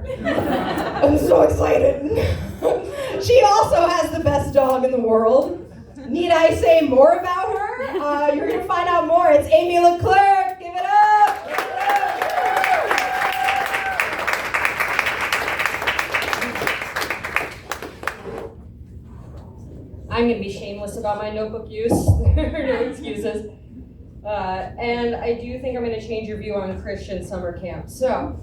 I'm so excited. She also has the best dog in the world. Need I say more about her? You're gonna find out more. It's Amy Leclerc. Give it up. Give it up. I'm gonna be shameless about my notebook use. There are no excuses. And I do think I'm going to change your view on Christian summer camp. So,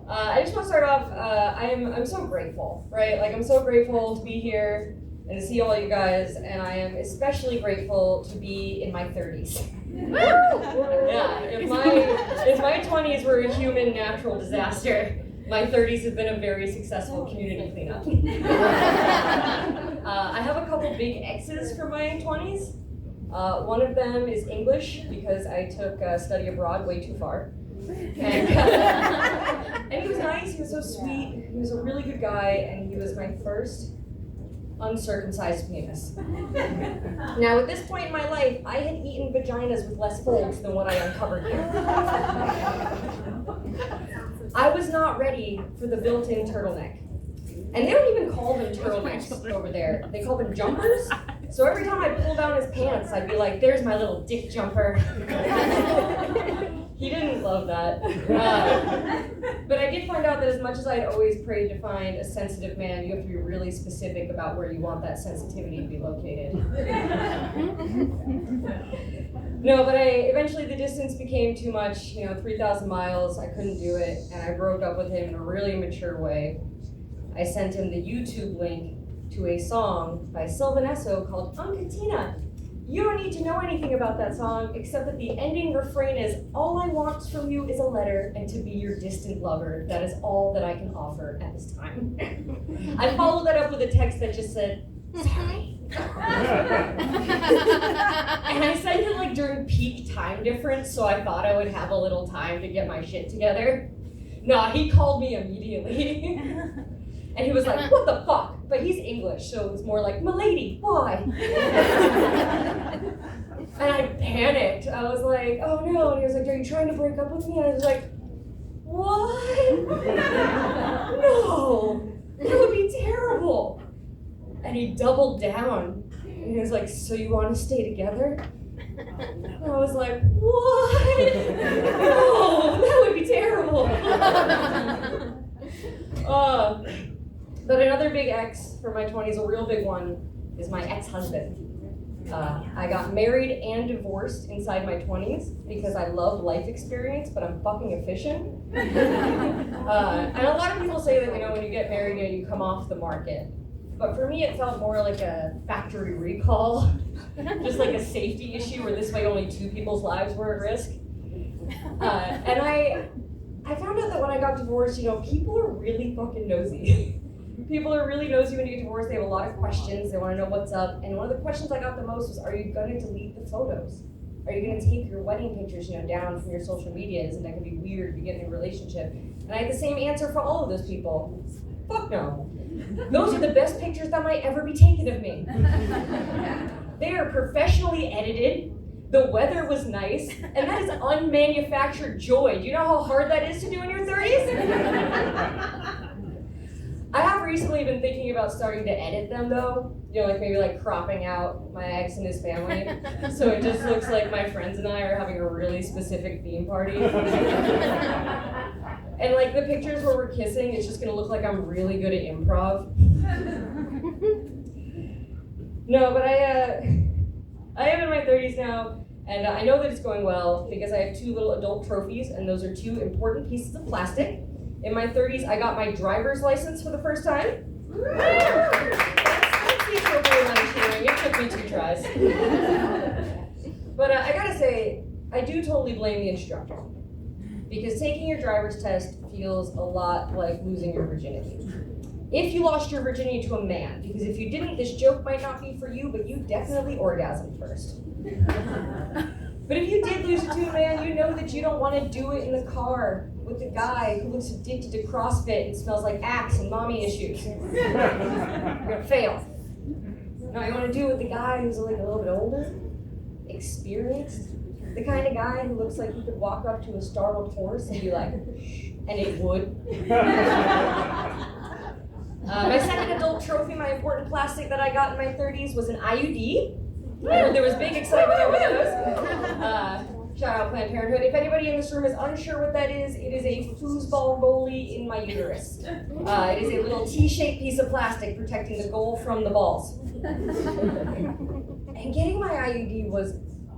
I just want to start off, I'm so grateful, right? Like, I'm so grateful to be here and to see all you guys, and I am especially grateful to be in my 30s. Yeah, if my 20s were a human natural disaster, my 30s have been a very successful community cleanup. I have a couple big X's for my 20s. One of them is English, because I took study abroad way too far. And he was nice, he was so sweet, he was a really good guy, and he was my first uncircumcised penis. Now, at this point in my life, I had eaten vaginas with less folds than what I uncovered here. I was not ready for the built-in turtleneck. And they don't even call them turtlenecks over there. They call them jumpers. So every time I pull down his pants, I'd be like, there's my little dick jumper. He didn't love that. But I did find out that as much as I'd always prayed to find a sensitive man, you have to be really specific about where you want that sensitivity to be located. No, but eventually the distance became too much, 3,000 miles, I couldn't do it, and I broke up with him in a really mature way. I sent him the YouTube link to a song by Sylvan Esso called Uncatina. You don't need to know anything about that song, except that the ending refrain is, all I want from you is a letter and to be your distant lover. That is all that I can offer at this time. I followed that up with a text that just said, sorry. And I sent it like during peak time difference, so I thought I would have a little time to get my shit together. No, he called me immediately. And he was like, what the fuck? But he's English, so it was more like, milady, why? And I panicked. I was like, oh no. And he was like, are you trying to break up with me? And I was like, what? No, that would be terrible. And he doubled down. And he was like, so you want to stay together? And I was like, what? No, that would be terrible. But another big X for my 20s, a real big one, is my ex-husband. I got married and divorced inside my 20s because I love life experience, but I'm fucking efficient. And a lot of people say that, when you get married, you come off the market. But for me, it felt more like a factory recall, just like a safety issue where this way only 2 people's lives were at risk. And I found out that when I got divorced, people are really fucking nosy. People are really nosy when you get divorced. They have a lot of questions. They want to know what's up. And one of the questions I got the most was, are you going to delete the photos? Are you going to take your wedding pictures, down from your social medias? And that can be weird if you get in a relationship. And I had the same answer for all of those people. Fuck no. Those are the best pictures that might ever be taken of me. They are professionally edited. The weather was nice, and that is unmanufactured joy. Do you know how hard that is to do in your 30s? I have recently been thinking about starting to edit them though. Maybe cropping out my ex and his family. So it just looks like my friends and I are having a really specific theme party. And the pictures where we're kissing, it's just gonna look like I'm really good at improv. No, but I am in my 30s now, and I know that it's going well because I have 2 little adult trophies, and those are 2 important pieces of plastic. In my 30s, I got my driver's license for the first time. That's the appropriate amount of cheering. It took me 2 tries. But I gotta say, I do totally blame the instructor. Because taking your driver's test feels a lot like losing your virginity. If you lost your virginity to a man, because if you didn't, this joke might not be for you, but you definitely orgasmed first. But if you did lose it to a man, you know that you don't want to do it in the car with the guy who looks addicted to CrossFit and smells like Axe and mommy issues. You're gonna fail. No, you want to do it with the guy who's a little bit older, experienced, the kind of guy who looks like he could walk up to a startled horse and be like, shh, and it would. My second adult trophy, my important plastic that I got in my 30s was an IUD. There was big excitement over those. Shout out Planned Parenthood. If anybody in this room is unsure what that is, it is a foosball goalie in my uterus. It is a little T-shaped piece of plastic protecting the goal from the balls. And getting my IUD was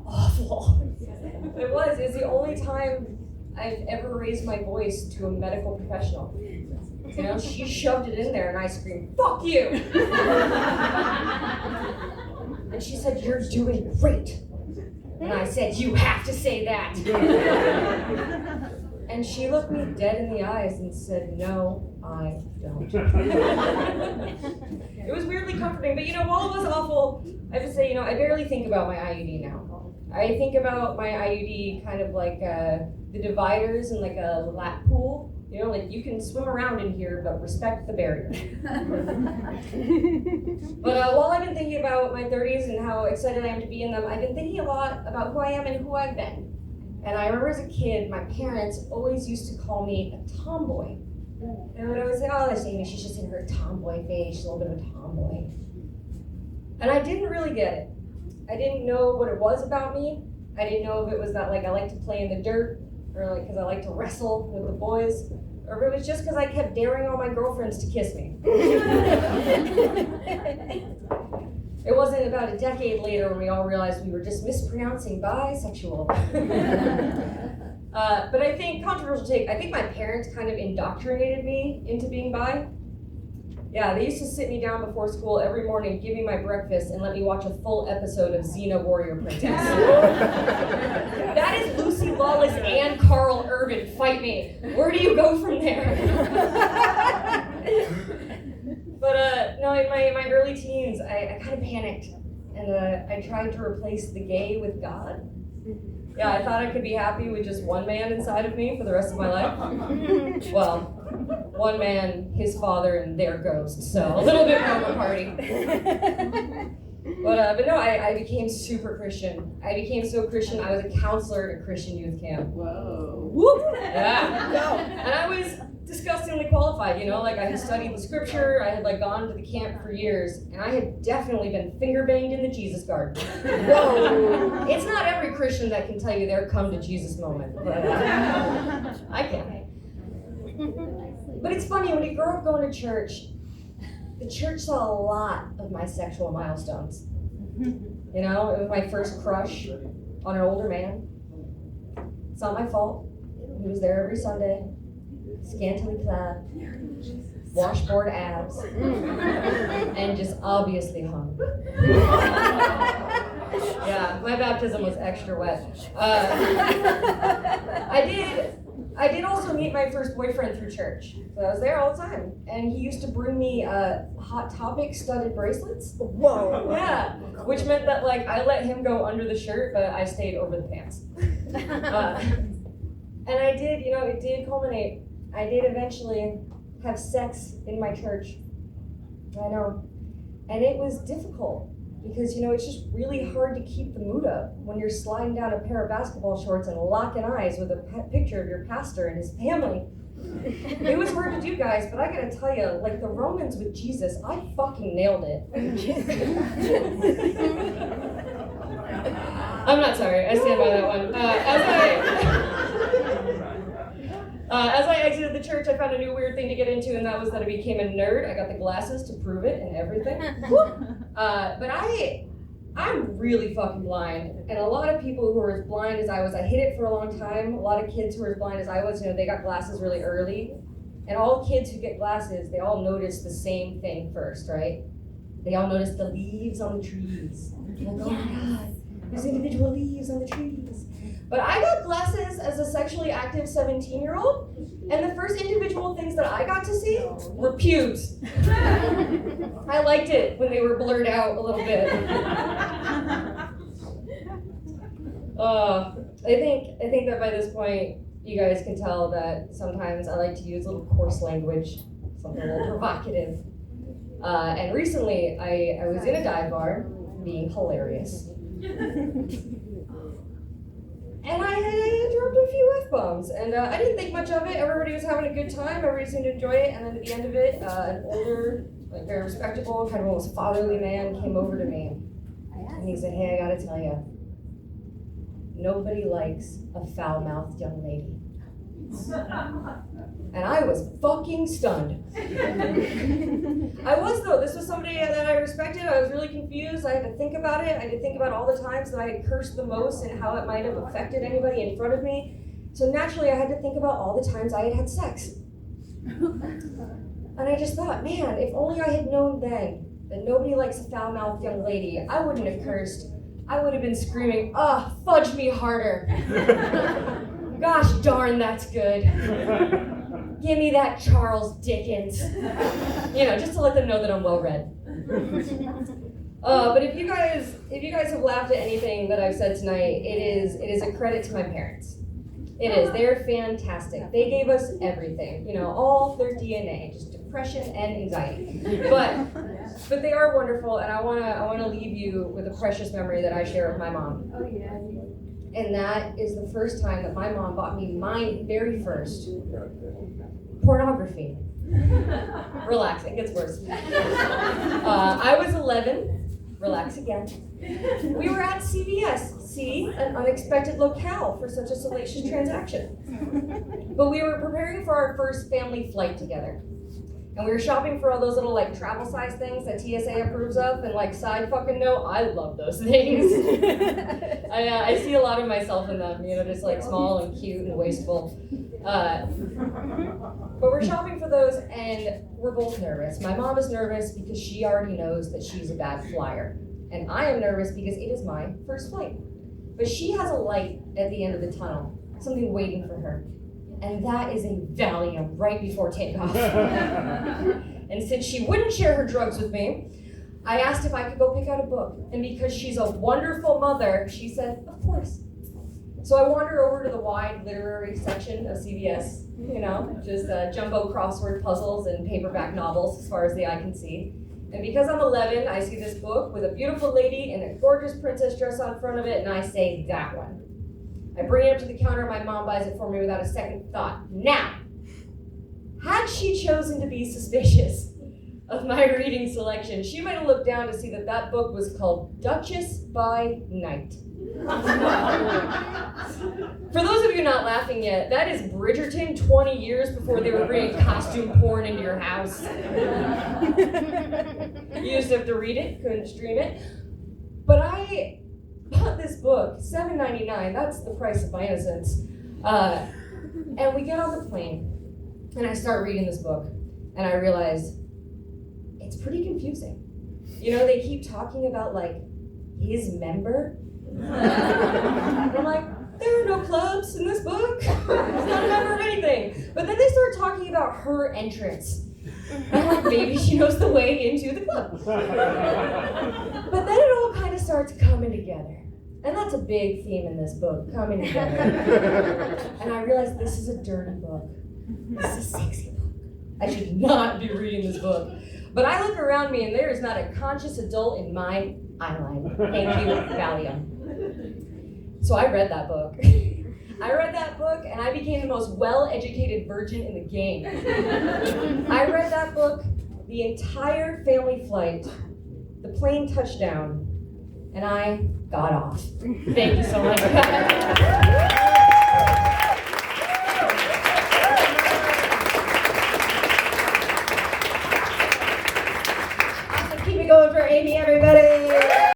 awful. It was. It's the only time I've ever raised my voice to a medical professional. You know, she shoved it in there and I screamed, "Fuck you!" And she said, "You're doing great." And I said, "You have to say that." And she looked me dead in the eyes and said, "No, I don't." It was weirdly comforting, but while it was awful, I have to say, I barely think about my IUD now. I think about my IUD kind of like the dividers in like a lap pool. Like you can swim around in here, but respect the barrier. But while I've been thinking about my 30s and how excited I am to be in them, I've been thinking a lot about who I am and who I've been. And I remember as a kid, my parents always used to call me a tomboy. And I would say, "Oh, that's Amy, she's just in her tomboy phase, she's a little bit of a tomboy." And I didn't really get it. I didn't know what it was about me. I didn't know if it was that like I like to play in the dirt, or like because I like to wrestle with the boys, or if it was just because I kept daring all my girlfriends to kiss me. It wasn't about a decade later when we all realized we were just mispronouncing bisexual. But I think, controversial take, I think my parents kind of indoctrinated me into being bi. Yeah, they used to sit me down before school every morning, give me my breakfast, and let me watch a full episode of Xena Warrior Princess. That is Lucy Lawless and Carl Urban. Fight me. Where do you go from there? But no, in my early teens, I kind of panicked, and I tried to replace the gay with God. Yeah, I thought I could be happy with just one man inside of me for the rest of my life. Well, one man, his father, and their ghost, so a little bit more of a party. But no, I became super Christian. I became so Christian, I was a counselor at Christian youth camp. Whoa. Whoop! Yeah. And I was disgustingly qualified, like I had studied the scripture, I had like gone to the camp for years, and I had definitely been finger banged in the Jesus garden. Whoa! It's not every Christian that can tell you their come to Jesus moment, but I can. But it's funny, when you grow up going to church, the church saw a lot of my sexual milestones. It was my first crush on an older man. It's not my fault. He was there every Sunday, scantily clad, washboard abs, and just obviously hung. Yeah, my baptism was extra wet. I did also meet my first boyfriend through church. So I was there all the time. And he used to bring me Hot Topic studded bracelets. Whoa. Yeah. Which meant that like I let him go under the shirt, but I stayed over the pants. And I did, it did culminate. I did eventually have sex in my church. I know. And it was difficult. Because, it's just really hard to keep the mood up when you're sliding down a pair of basketball shorts and locking eyes with a picture of your pastor and his family. It was hard to do, guys, but I gotta tell you, like the Romans with Jesus, I fucking nailed it. I'm not sorry, I stand by that one. As I exited the church, I found a new weird thing to get into, and that was that I became a nerd. I got the glasses to prove it and everything. But I'm really fucking blind, and a lot of people who are as blind as I was, I hid it for a long time. A lot of kids who are as blind as I was, they got glasses really early. And all kids who get glasses, they all notice the same thing first, right? They all notice the leaves on the trees. Like, oh my God, there's individual leaves on the trees. But I got glasses as a sexually active 17-year-old, and the first individual things that I got to see were pubes. I liked it when they were blurred out a little bit. I think that by this point, you guys can tell that sometimes I like to use a little coarse language, something a little provocative. And recently, I was in a dive bar, being hilarious. And I dropped a few F-bombs, and I didn't think much of it. Everybody was having a good time, everybody seemed to enjoy it, and then at the end of it, an older, like very respectable, kind of almost fatherly man came over to me, and he said, "Hey, I gotta tell you, nobody likes a foul-mouthed young lady." And I was fucking stunned. I was, though. This was somebody that I respected. I was really confused. I had to think about it. I had to think about all the times that I had cursed the most and how it might have affected anybody in front of me. So naturally, I had to think about all the times I had had sex. And I just thought, man, if only I had known then that nobody likes a foul-mouthed young lady, I wouldn't have cursed. I would have been screaming, fudge me harder. Gosh darn, that's good. Give me that Charles Dickens. Just to let them know that I'm well read. But if you guys have laughed at anything that I've said tonight, it is a credit to my parents. It is. They're fantastic. They gave us everything. All their DNA, just depression and anxiety. But they are wonderful, and I wanna leave you with a precious memory that I share with my mom. Oh yeah. And that is the first time that my mom bought me my very first pornography. Relax, it gets worse. I was 11. Relax again. We were at CVS. See, an unexpected locale for such a salacious transaction. But we were preparing for our first family flight together. And we were shopping for all those little travel size things that TSA approves of, and side fucking note, I love those things. I see a lot of myself in them, just small and cute and wasteful. But we're shopping for those, and we're both nervous. My mom is nervous because she already knows that she's a bad flyer. And I am nervous because it is my first flight. But she has a light at the end of the tunnel, something waiting for her. And that is a Valium right before takeoff. And since she wouldn't share her drugs with me, I asked if I could go pick out a book. And because she's a wonderful mother, she said, of course. So I wandered over to the wide literary section of CVS, just jumbo crossword puzzles and paperback novels as far as the eye can see. And because I'm 11, I see this book with a beautiful lady in a gorgeous princess dress on front of it, and I say, that one. I bring it up to the counter, and my mom buys it for me without a second thought. Now, had she chosen to be suspicious of my reading selection, she might have looked down to see that book was called Duchess by Night. For those of you not laughing yet, that is Bridgerton 20 years before they were bringing costume porn into your house. You used to have to read it, couldn't stream it. But I bought this book, $7.99, that's the price of my innocence. And we get on the plane, and I start reading this book, and I realize it's pretty confusing. They keep talking about, his member. And I'm like, there are no clubs in this book. It's not a member of anything. But then they start talking about her entrance. And I'm like, maybe she knows the way into the club. But then it all kind of starts coming together. And that's a big theme in this book, coming together. And I realized this is a dirty book. This is a sexy book. I should not be reading this book. But I look around me and there is not a conscious adult in my eyeline. Thank you, Valium. So I read that book. I read that book and I became the most well-educated virgin in the game. I read that book the entire family flight, the plane touched down, and I got off. Thank you so much. Awesome. Keep it going for Amy, everybody.